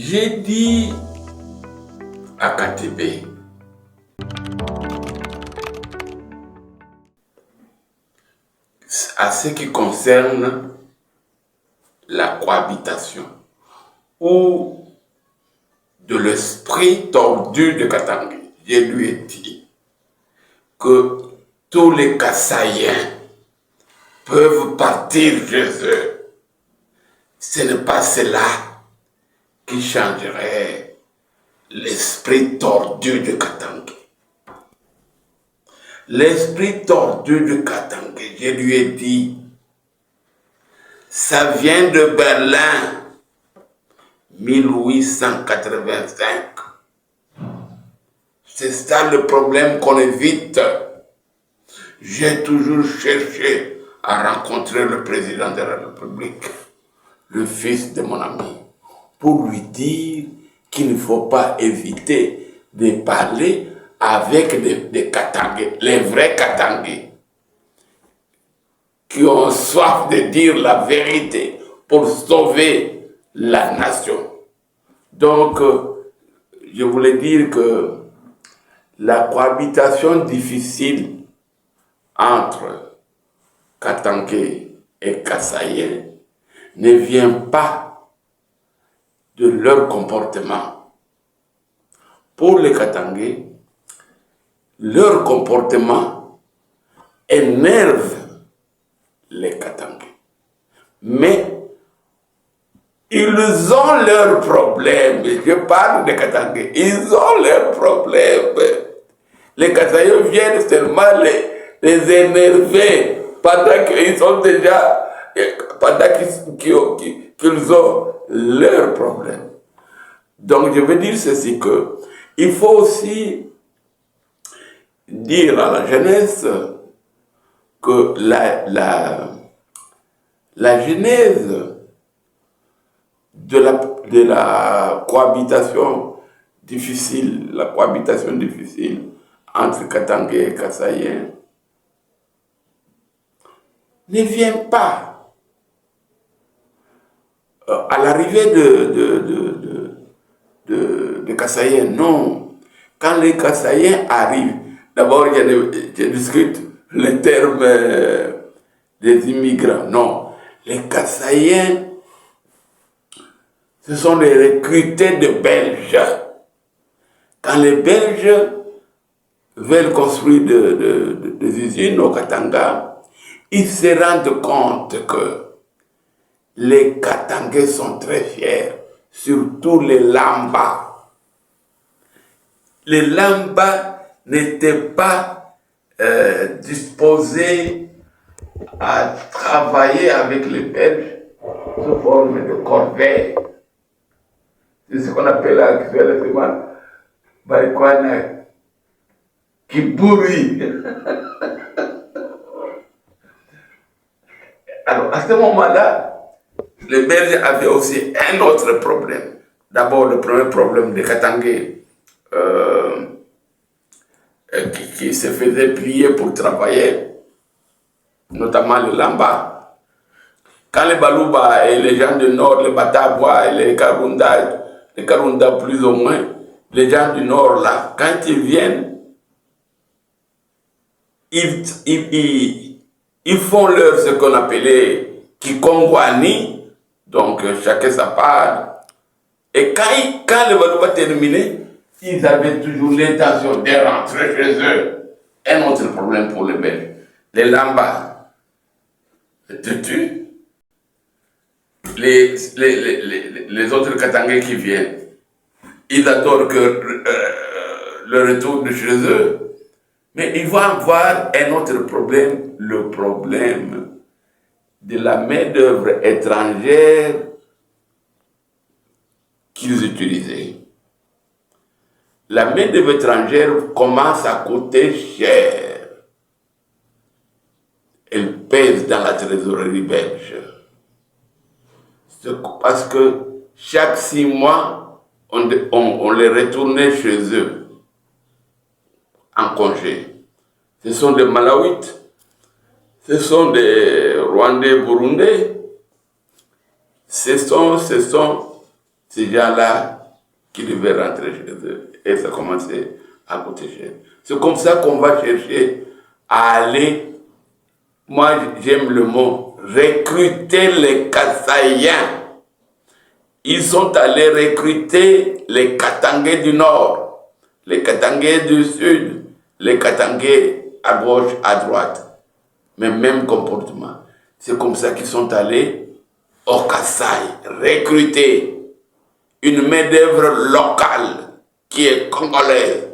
J'ai dit à KTB, à ce qui concerne la cohabitation ou de l'esprit tordu de Katangé, je lui ai dit que tous les Kassaïens peuvent partir chez eux. Ce n'est pas cela qui changerait l'esprit tordu de Katangé. L'esprit tordu de Katangé, je lui ai dit, ça vient de Berlin, 1885. C'est ça le problème qu'on évite. J'ai toujours cherché à rencontrer le président de la République, le fils de mon ami, pour lui dire qu'il ne faut pas éviter de parler avec des Katangés, les vrais Katangés, qui ont soif de dire la vérité pour sauver la nation. Donc, je voulais dire que la cohabitation difficile entre Katangé et Kassaïens ne vient pas de leur comportement. Pour les Katangés, leur comportement énerve les Katangés. Mais ils ont leurs problèmes. Je parle des Katangés. Ils ont leurs problèmes. Les Kassaïens viennent seulement les énerver pendant qu'ils sont déjà, pendant qu'ils ont leurs problèmes. Donc je veux dire ceci que il faut aussi dire à la jeunesse que la genèse de la cohabitation difficile, entre Katangé et Kassaïens ne vient pas à l'arrivée de Kassaïens, non. Quand les Kassaïens arrivent, d'abord je discute le terme des immigrants, non. Les Kassaïens, ce sont les recrutés de Belges. Quand les Belges veulent construire des usines au Katanga, ils se rendent compte que les Katangais sont très fiers, surtout les Lamba. Les Lamba n'étaient pas disposés à travailler avec les Belges sous forme de corvée. C'est ce qu'on appelle actuellement Barikwana Kiburi. Alors, à ce moment-là, les Belges avaient aussi un autre problème. D'abord, le premier problème des Katangais qui se faisaient plier pour travailler, notamment les Lamba. Quand les Balouba et les gens du Nord, les Batabois et les Karunda plus ou moins, les gens du Nord là, quand ils viennent, ils font leur ce qu'on appelait Kikongwani, donc chacun sa part. Et quand le Balouba terminait, ils avaient toujours l'intention de rentrer chez eux. Un autre problème pour les Belges. Les Lamba te tuent. Les autres Katangais qui viennent, ils adorent le retour de chez eux. Mais ils vont avoir un autre problème, le problème de la main-d'œuvre étrangère qu'ils utilisaient. La main-d'œuvre étrangère commence à coûter cher. Elle pèse dans la trésorerie belge. Parce que chaque 6 mois, on les retournait chez eux en congé. Ce sont des Malawites, ce sont des Rwandais, Burundais, ce sont ces gens-là qui devaient rentrer chez eux. Et ça commençait à coûter cher. C'est comme ça qu'on va chercher à aller, moi j'aime le mot, recruter les Kasaïens. Ils sont allés recruter les Katangais du Nord, les Katangais du Sud, les Katangais à gauche, à droite. Mais même comportement. C'est comme ça qu'ils sont allés au Kasaï, recruter une main-d'œuvre locale qui est congolaise,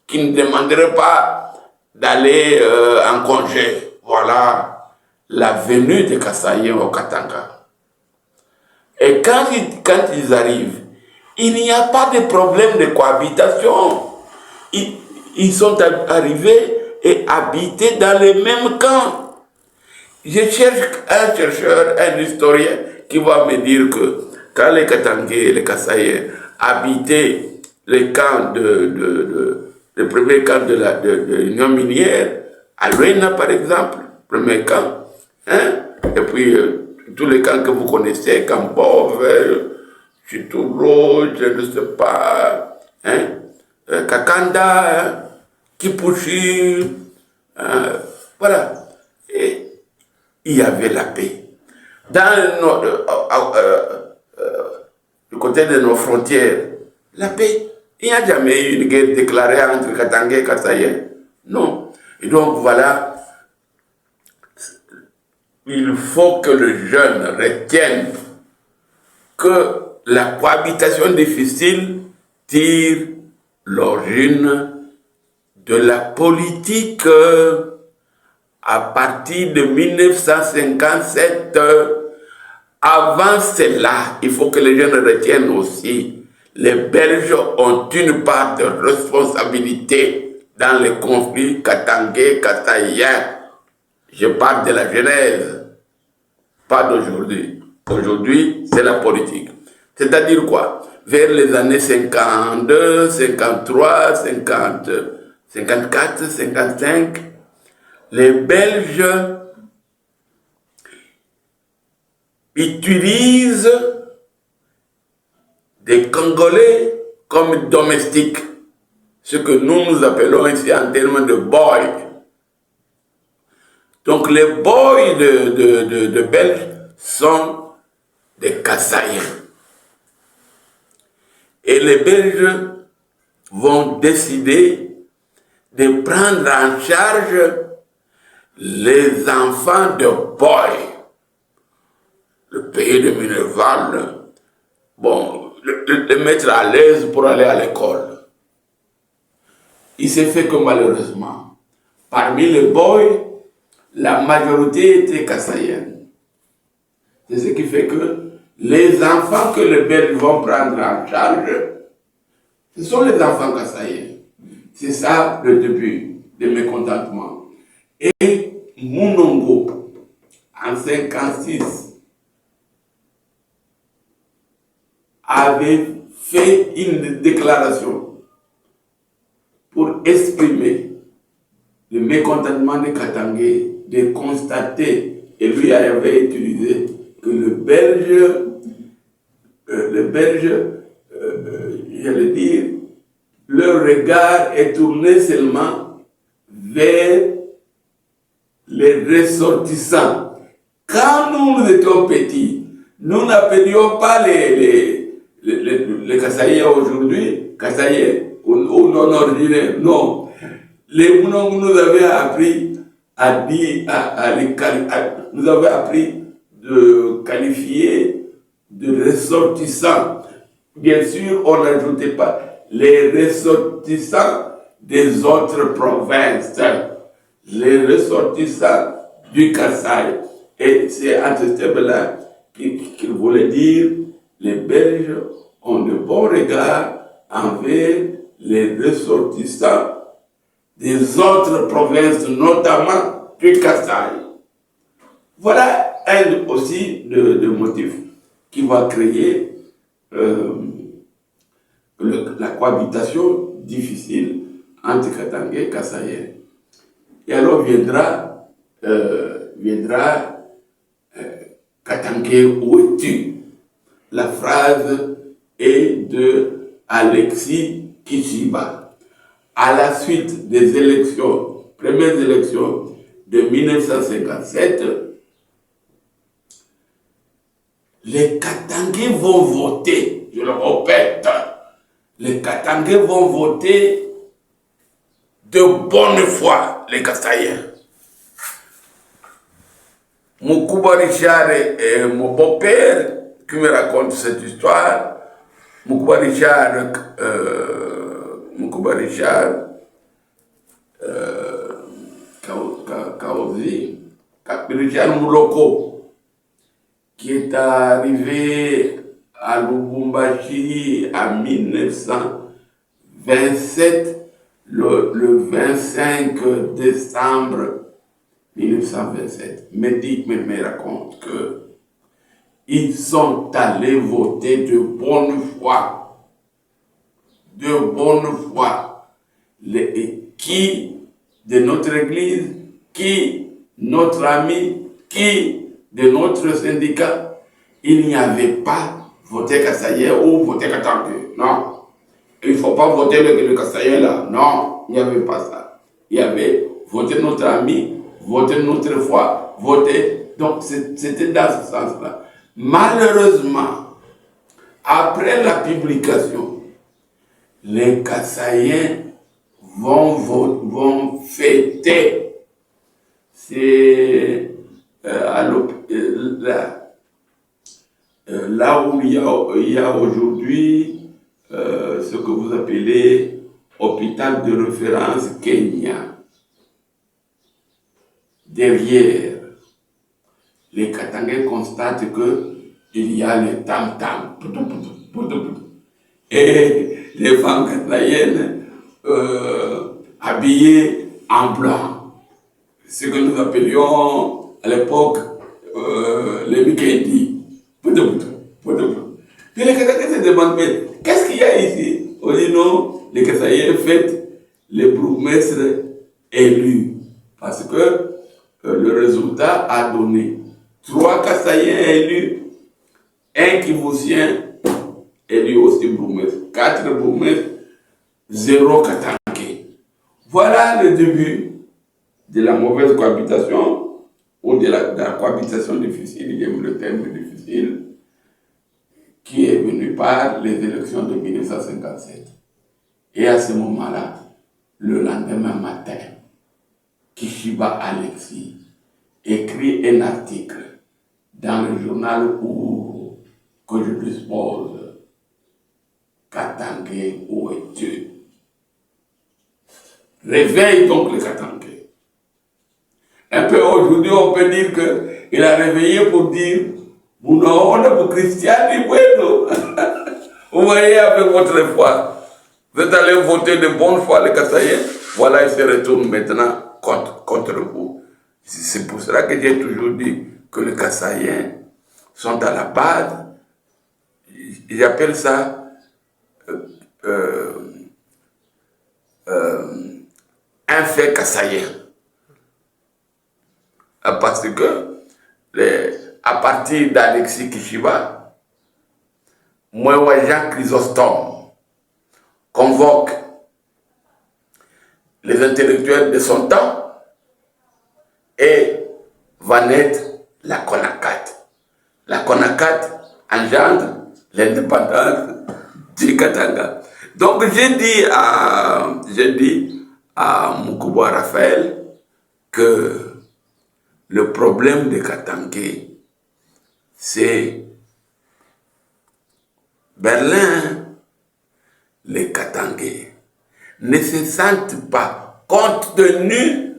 qui ne demanderait pas d'aller en congé. Voilà la venue des Kasaïens au Katanga. Et quand ils arrivent, il n'y a pas de problème de cohabitation. Ils sont arrivés et habités dans les mêmes camps. Je cherche un chercheur, un historien qui va me dire que quand les Katangais et les Kasaïens habitaient les camps le premier camp de l'Union minière, à Luena par exemple, premier camp, hein? Et puis tous les camps que vous connaissez, Campov, Chituro, je ne sais pas, hein? Kakanda, hein? Kipushi, voilà. Et il y avait la paix. Dans du côté de nos frontières, la paix. Il n'y a jamais eu une guerre déclarée entre Katangais et Kasaïens. Non. Et donc voilà, il faut que le jeune retienne que la cohabitation difficile tire l'origine de la politique à partir de 1957. Avant cela, il faut que les jeunes retiennent aussi, les Belges ont une part de responsabilité dans les conflits katangais, kasaïens. Je parle de la Genèse, pas d'aujourd'hui. Aujourd'hui, c'est la politique. C'est-à-dire quoi? Vers les années 52, 53, 50, 54, 55, les Belges utilisent des Congolais comme domestiques, ce que nous appelons ici en termes de boy. Donc les boys de Belges sont des Kasaïens. Et les Belges vont décider de prendre en charge les enfants de boy. Le pays de Minerval, bon, le mettre à l'aise pour aller à l'école. Il s'est fait que malheureusement, parmi les boys, la majorité était kasaïenne. C'est ce qui fait que les enfants que les Belges vont prendre en charge, ce sont les enfants kasaïens. C'est ça le début de mécontentement. Et Mounongo, en 1956, avait fait une déclaration pour exprimer le mécontentement des Katangais, de constater, et lui avait utilisé que le Belge, j'allais dire, leur regard est tourné seulement vers les ressortissants. Quand nous étions petits, nous n'appelions pas les Kasaïens aujourd'hui, Kasaïens ou non ordinaires, non. Les Mounons nous avaient appris à dire, nous avaient appris de qualifier de ressortissants. Bien sûr, on n'ajoutait pas les ressortissants des autres provinces, les ressortissants du Kasaï. Et c'est à ce terme-là qu'il voulait dire les Belges ont de bons regards envers les ressortissants des autres provinces, notamment du Kasaï. Voilà un aussi de motifs qui va créer la cohabitation difficile entre Katangais et Kasaïens. Et alors viendra Katangais, où es-tu? La phrase et de Alexis Kishiba. À la suite des élections, premières élections de 1957, les Katangais vont voter, je le répète, les Katangais vont voter de bonne foi, les Kasaïens. Moukouba Richard est mon beau-père qui me raconte cette histoire. Moukouba Richard, Kaozi, Richard Mouloko, qui est arrivé à Lubumbashi en 1927, le 25 décembre 1927, me raconte que ils sont allés voter de bonne foi. De bonne foi. Qui de notre église, qui notre ami, qui de notre syndicat, il n'y avait pas voté Kassaïen ou voté Katangé. Non. Il ne faut pas voter le Kassaïen là. Non, il n'y avait pas ça. Il y avait voté notre ami, voter notre foi, voter. Donc, c'était dans ce sens-là. Malheureusement, après la publication, les Kassaïens vont fêter. C'est là où il y a aujourd'hui ce que vous appelez hôpital de référence Kenya. Derrière, les Katangais constatent qu'il y a les tam-tam. Et les femmes katalayennes habillées en blanc. Ce que nous appelions à l'époque les Mikendi. Et les Katangais se demandent, mais qu'est-ce qu'il y a ici? On dit non, les Katalayennes fêtent les bourgmestres élus. Parce que le résultat a donné 3 Kassaïens élus, 1 Kivousien élu aussi bourgmestre, 4 bourgmestres, 0 Katangais. Voilà le début de la mauvaise cohabitation ou de la cohabitation difficile, j'aime le terme difficile, qui est venu par les élections de 1957. Et à ce moment-là, le lendemain matin, Kishiba Alexis écrit un article dans le journal que je dispose, Katangais, où es-tu? Réveille donc les Katangais. Un peu aujourd'hui, on peut dire qu'il a réveillé pour dire Bounaona pour Christian et bueno. Vous voyez avec votre foi, vous êtes allé voter de bonne foi les Kassaïens, voilà, ils se retournent maintenant contre vous. C'est pour cela que j'ai toujours dit que les Kassaïens sont à la base. J'appelle ça un fait kassaïen. Parce que à partir d'Alexis Kishiba, moi, Jean Chrysostome convoque les intellectuels de son temps et va naître la CONACAT. La CONACAT engendre l'indépendance du Katanga. Donc j'ai dit à Moukouba Raphaël que le problème des Katangais, c'est Berlin. Les Katangais ne se sentent pas, compte tenu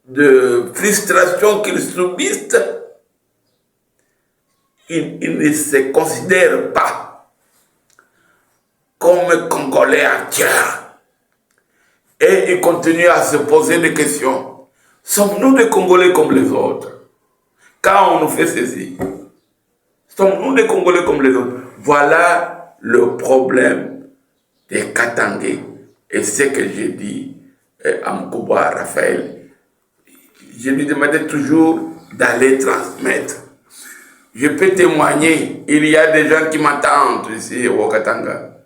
de frustration qu'ils subissent, ils ne se considèrent pas comme Congolais entiers. Et ils continuent à se poser des questions. Sommes-nous des Congolais comme les autres? Quand on nous fait ceci, sommes-nous des Congolais comme les autres? Voilà le problème des Katangais. Et ce que j'ai dit à Moukouba Raphaël, je lui demandais toujours d'aller transmettre. je peux témoigner, il y a des gens qui m'attendent ici au Katanga,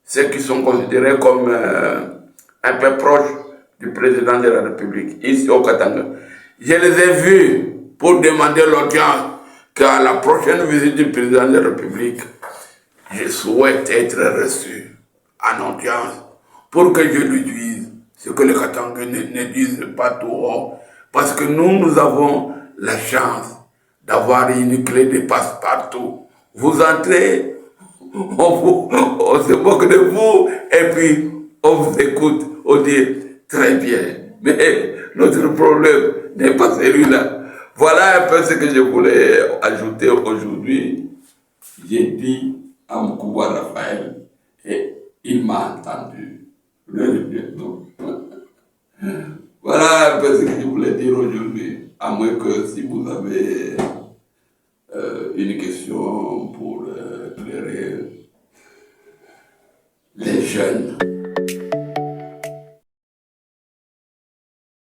ceux qui sont considérés comme un peu proches du président de la République, ici au Katanga. Je les ai vus pour demander l'audience qu'à la prochaine visite du président de la République, je souhaite être reçu en audience pour que je lui dise ce que les Katangais ne disent pas tout haut. Parce que nous avons la chance d'avoir une clé de passe-partout. Vous entrez, on se moque de vous, et puis on vous écoute, on dit très bien. Mais notre problème n'est pas celui-là. Voilà un peu ce que je voulais ajouter aujourd'hui. J'ai dit à Moukouba Raphaël, et il m'a entendu. Voilà un peu ce que je voulais dire aujourd'hui, à moins que si vous avez une question pour éclairer les jeunes.